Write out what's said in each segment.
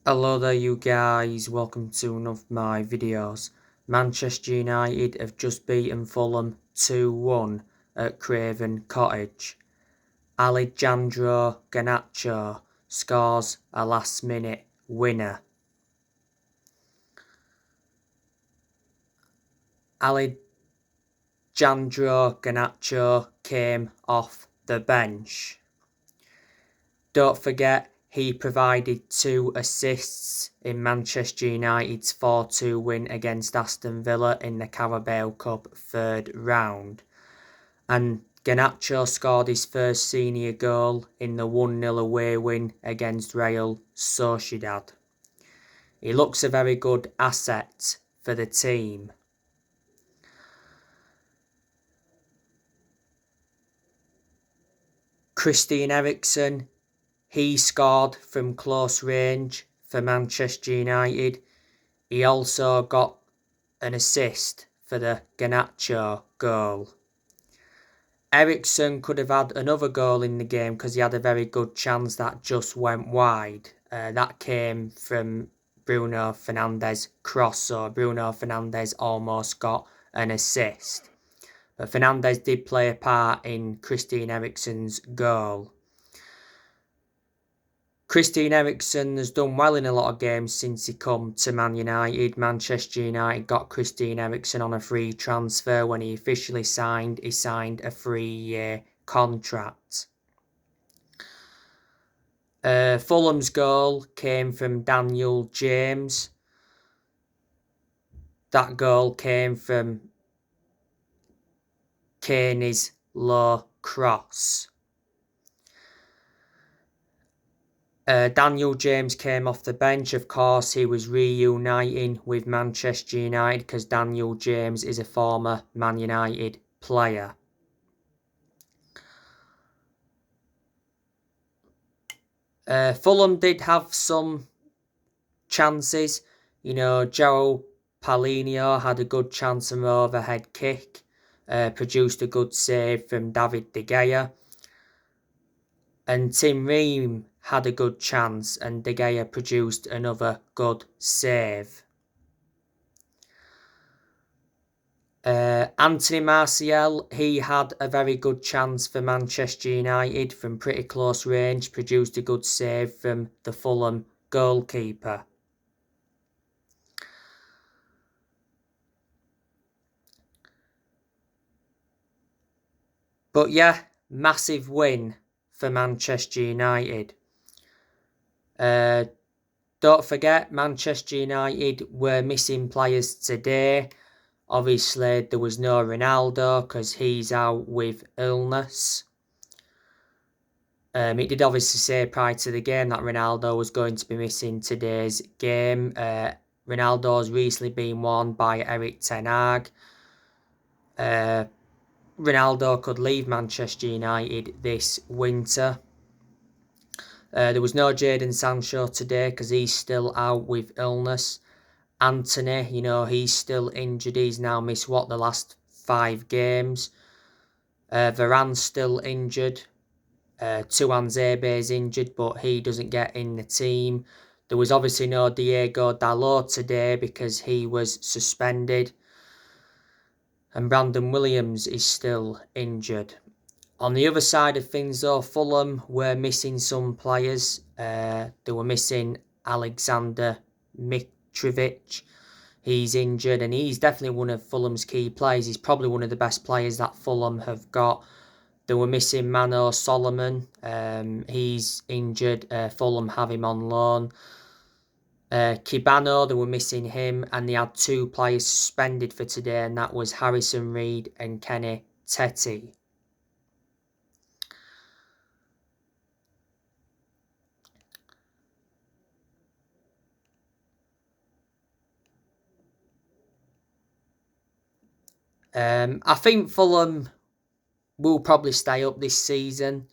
Hello there you guys, welcome to one of my videos. Manchester United have just beaten Fulham 2-1 at Craven Cottage. Alejandro Garnacho scores a last minute winner. Alejandro Garnacho came off the bench. Don't forget, he provided 2 assists in Manchester United's 4-2 win against Aston Villa in the Carabao Cup third round. And Garnacho scored his first senior goal in the 1-0 away win against Real Sociedad. He looks a very good asset for the team. Christian Eriksen, he scored from close range for Manchester United. He also got an assist for the Garnacho goal. Eriksen could have had another goal in the game because he had a very good chance that just went wide. That came from Bruno Fernandes' cross, so Bruno Fernandes almost got an assist. But Fernandes did play a part in Christian Eriksen's goal. Christian Eriksen has done well in a lot of games since he come to Man United. Manchester United got Christian Eriksen on a free transfer. When he officially signed, he signed a 3-year contract. Fulham's goal came from Daniel James. That goal came from Kane's low cross. Daniel James came off the bench. Of course, he was reuniting with Manchester United because Daniel James is a former Man United player. Fulham did have some chances. You know, João Paulinho had a good chance from overhead kick. Produced a good save from David De Gea. And Tim Ream had a good chance and De Gea produced another good save. Anthony Martial, he had a very good chance for Manchester United from pretty close range, produced a good save from the Fulham goalkeeper. But yeah, massive win for Manchester United. Don't forget, Manchester United were missing players today. Obviously, there was no Ronaldo because he's out with illness. It did obviously say prior to the game that Ronaldo was going to be missing today's game. Ronaldo's recently been warned by Erik ten Hag. Ronaldo could leave Manchester United this winter. There was no Jadon Sancho today because he's still out with illness. Anthony, you know, he's still injured. He's now missed, the last 5 games. Varane's still injured. Tuanzebe is injured, but he doesn't get in the team. There was obviously no Diego Dalot today because he was suspended. And Brandon Williams is still injured. On the other side of things though, Fulham were missing some players. They were missing Alexander Mitrovic. He's injured and he's definitely one of Fulham's key players. He's probably one of the best players that Fulham have got. They were missing Mano Solomon. He's injured. Fulham have him on loan. Kibano, they were missing him. And they had 2 players suspended for today. And that was Harrison Reed and Kenny Teti. I think Fulham will probably stay up this season.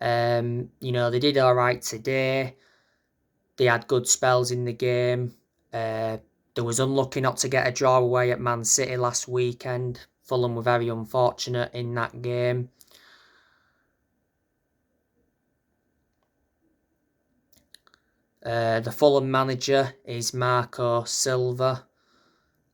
You know, they did alright today. They had good spells in the game. They was unlucky not to get a draw away at Man City last weekend. Fulham were very unfortunate in that game. The Fulham manager is Marco Silva.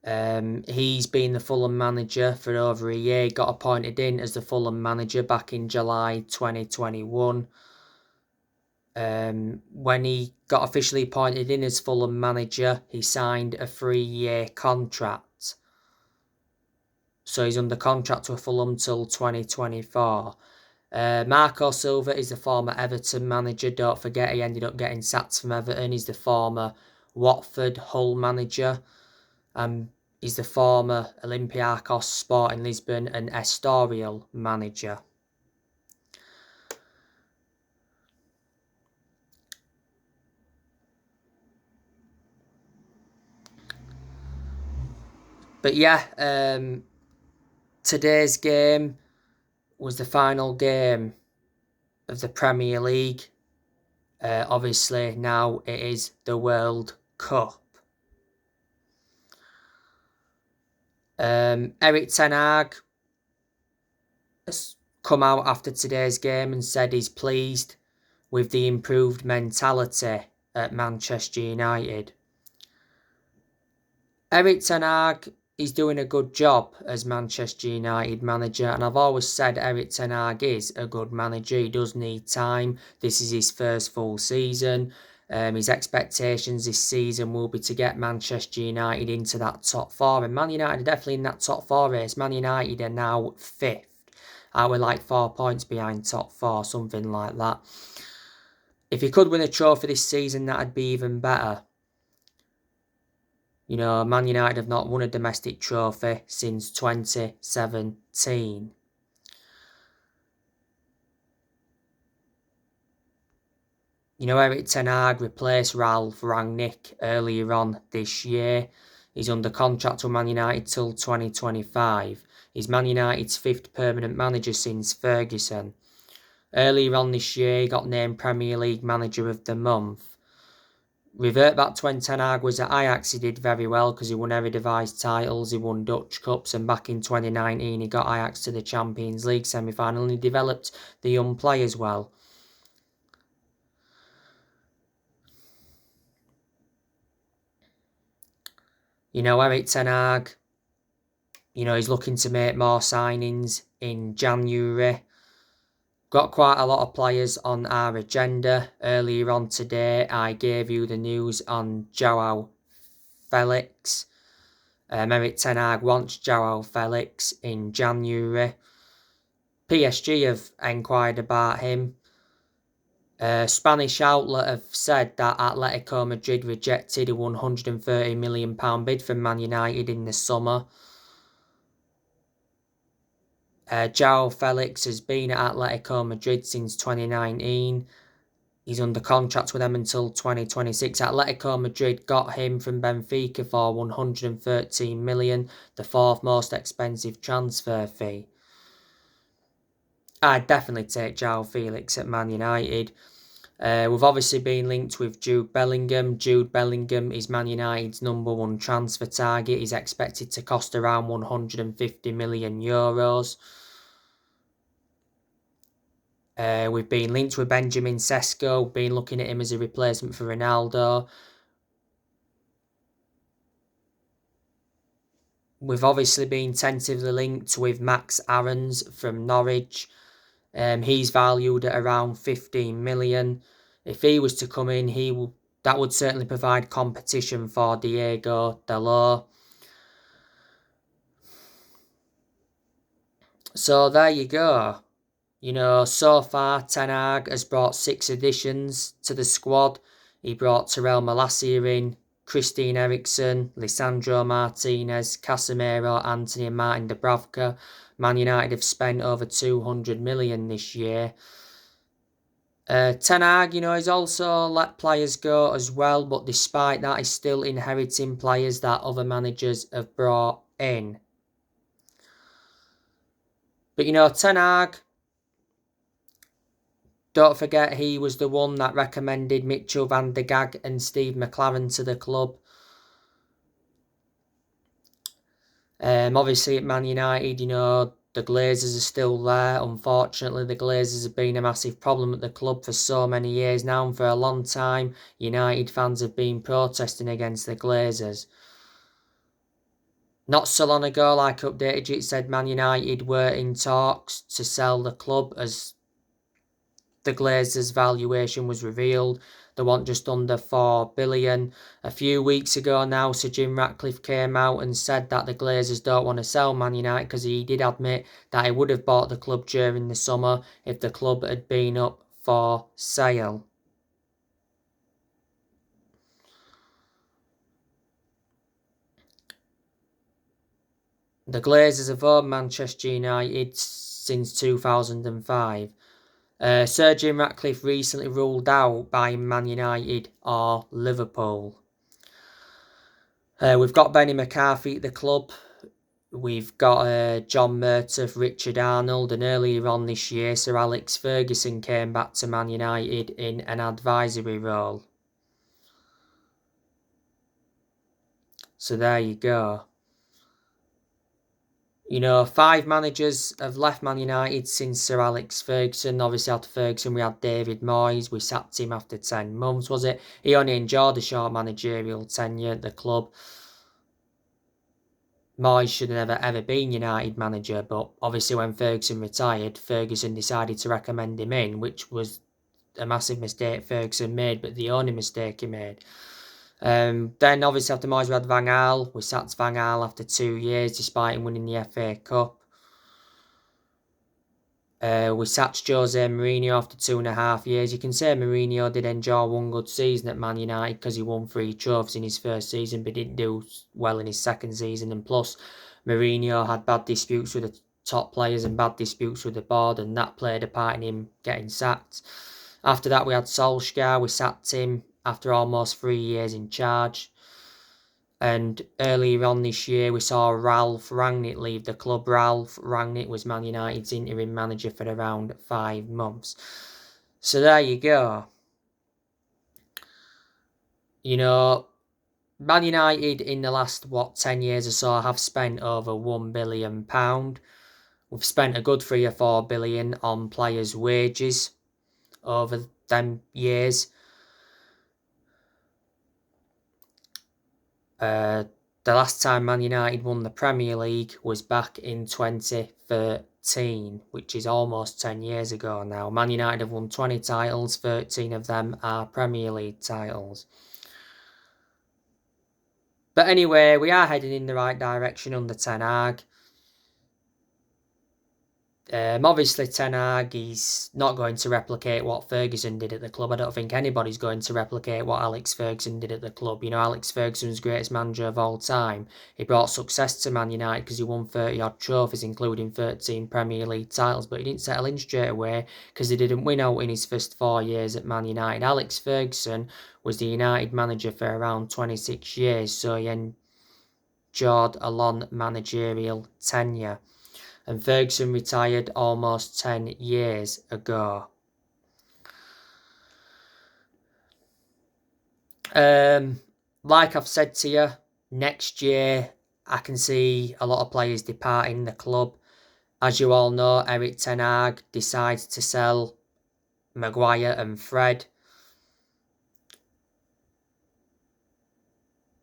He's been the Fulham manager for over a year. He got appointed in as the Fulham manager back in July 2021. When he got officially appointed in as Fulham manager, he signed a 3-year contract. So he's under contract with Fulham till 2024. Marco Silva is the former Everton manager. Don't forget, he ended up getting sacked from Everton. He's the former Watford Hull manager. He's the former Olympiacos, Sporting Lisbon and Estoril manager. But yeah, today's game was the final game of the Premier League. Obviously, now it is the World Cup. Erik ten Hag has come out after today's game and said he's pleased with the improved mentality at Manchester United. Erik ten Hag is doing a good job as Manchester United manager, and I've always said Erik ten Hag is a good manager. He does need time. This is his first full season. His expectations this season will be to get Manchester United into that top four, and Man United are definitely in that top four race. Man United are now 5th. We're like 4 points behind top 4, something like that. If he could win a trophy this season, that'd be even better. You know, Man United have not won a domestic trophy since 2017. You know, Erik ten Hag replaced Ralf Rangnick earlier on this year. He's under contract with Man United till 2025. He's Man United's 5th permanent manager since Ferguson. Earlier on this year, he got named Premier League Manager of the Month. Revert back to when ten Hag was at Ajax, he did very well because he won Eredivisie titles, he won Dutch Cups, and back in 2019 he got Ajax to the Champions League semi-final and he developed the young players well. You know, Erik ten Hag, you know, he's looking to make more signings in January. Got quite a lot of players on our agenda. Earlier on today, I gave you the news on Joao Felix. Erik ten Hag wants Joao Felix in January. PSG have enquired about him. Spanish outlet have said that Atletico Madrid rejected a £130 million bid from Man United in the summer. Joao Felix has been at Atletico Madrid since 2019. He's under contract with them until 2026. Atletico Madrid got him from Benfica for £113 million, the 4th most expensive transfer fee. I'd definitely take Joao Felix at Man United. We've obviously been linked with Jude Bellingham. Jude Bellingham is Man United's #1 transfer target. He's expected to cost around €150 million. We've been linked with Benjamin Sesko, been looking at him as a replacement for Ronaldo. We've obviously been tentatively linked with Max Aarons from Norwich. He's valued at around 15 million. If he was to come in, that would certainly provide competition for Diego Dalot. So there you go. You know, so far, Ten Hag has brought 6 additions to the squad. He brought Terrell Malacia in, Christian Eriksen, Lisandro Martinez, Casemiro, Anthony and Martin Dubravka. Man United have spent over 200 million this year. Ten Hag, you know, he's also let players go as well, but despite that, he's still inheriting players that other managers have brought in. But, you know, Ten Hag, don't forget he was the one that recommended Mitchell van der Gaag and Steve McLaren to the club. Obviously at Man United, you know, The Glazers are still there. Unfortunately, the Glazers have been a massive problem at the club for so many years now, and for a long time, United fans have been protesting against the Glazers. Not so long ago, like I updated you, it said Man United were in talks to sell the club as the Glazers' valuation was revealed. They want just under $4 billion. A few weeks ago now, Sir Jim Ratcliffe came out and said that the Glazers don't want to sell Man United, because he did admit that he would have bought the club during the summer if the club had been up for sale. The Glazers have owned Manchester United since 2005. Sir Jim Ratcliffe recently ruled out buying Man United or Liverpool. We've got Benny McCarthy at the club. We've got John Murtough, Richard Arnold, and earlier on this year, Sir Alex Ferguson came back to Man United in an advisory role. So there you go. You know, 5 managers have left Man United since Sir Alex Ferguson. Obviously, after Ferguson, we had David Moyes. We sacked him after 10 months, was it? He only enjoyed a short managerial tenure at the club. Moyes should have never ever been United manager, but obviously when Ferguson retired, Ferguson decided to recommend him in, which was a massive mistake Ferguson made, but the only mistake he made. Then obviously after Moyes we had Van Gaal. We sacked Van Gaal after 2 years despite him winning the FA Cup. We sacked Jose Mourinho after 2.5 years. You can say Mourinho did enjoy one good season at Man United because he won 3 trophies in his first season, but didn't do well in his second season. And plus, Mourinho had bad disputes with the top players and bad disputes with the board, and that played a part in him getting sacked. After that, we had Solskjaer. We sacked him after almost 3 years in charge. And earlier on this year, we saw Ralph Rangnick leave the club. Ralph Rangnick was Man United's interim manager for around 5 months. So there you go. You know, Man United in the last, 10 years or so have spent over £1 billion. We've spent a good 3 or 4 billion on players' wages over them years. The last time Man United won the Premier League was back in 2013, which is almost 10 years ago now. Man United have won 20 titles, 13 of them are Premier League titles. But anyway, we are heading in the right direction under Ten Hag. Obviously, Ten Hag, he's not going to replicate what Ferguson did at the club. I don't think anybody's going to replicate what Alex Ferguson did at the club. You know, Alex Ferguson was the greatest manager of all time. He brought success to Man United because he won 30-odd trophies, including 13 Premier League titles, but he didn't settle in straight away because he didn't win out in his first 4 years at Man United. Alex Ferguson was the United manager for around 26 years, so he enjoyed a long managerial tenure. And Ferguson retired almost 10 years ago. Like I've said to you, next year I can see a lot of players departing the club. As you all know, Erik Ten Hag decides to sell Maguire and Fred.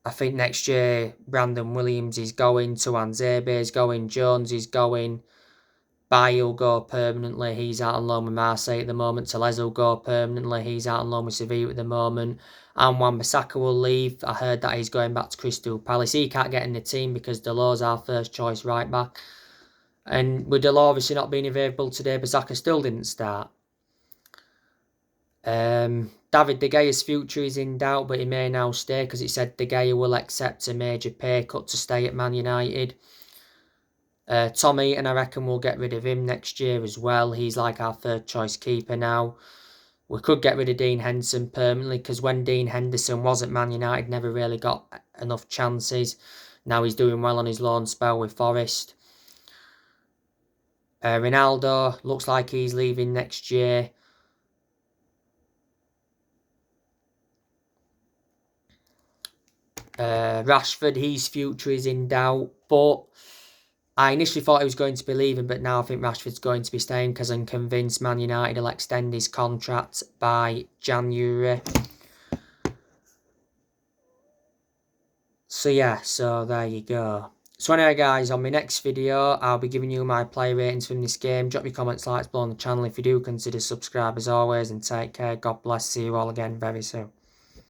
I think next year Brandon Williams is going, Tuanzebe is going, Jones is going. Bailly will go permanently, he's out on loan with Marseille at the moment. Tellez will go permanently, he's out on loan with Sevilla at the moment. And Wan-Bissaka will leave. I heard that he's going back to Crystal Palace. He can't get in the team because Delor's our first choice right back. And with Delor obviously not being available today, Bissaka still didn't start. David De Gea's future is in doubt, but he may now stay because it said De Gea will accept a major pay cut to stay at Man United. Tom Eaton, I reckon we'll get rid of him next year as well. He's like our third choice keeper now. We could get rid of Dean Henderson permanently because when Dean Henderson was at Man United, never really got enough chances. Now he's doing well on his loan spell with Forest. Ronaldo looks like he's leaving next year. Rashford, his future is in doubt, but I initially thought he was going to be leaving, but now I think Rashford's going to be staying because I'm convinced Man United will extend his contract by January. So yeah, so there you go. So anyway guys, on my next video, I'll be giving you my player ratings from this game. Drop your comments, likes below on the channel if you do consider subscribe as always, and take care. God bless. See you all again very soon.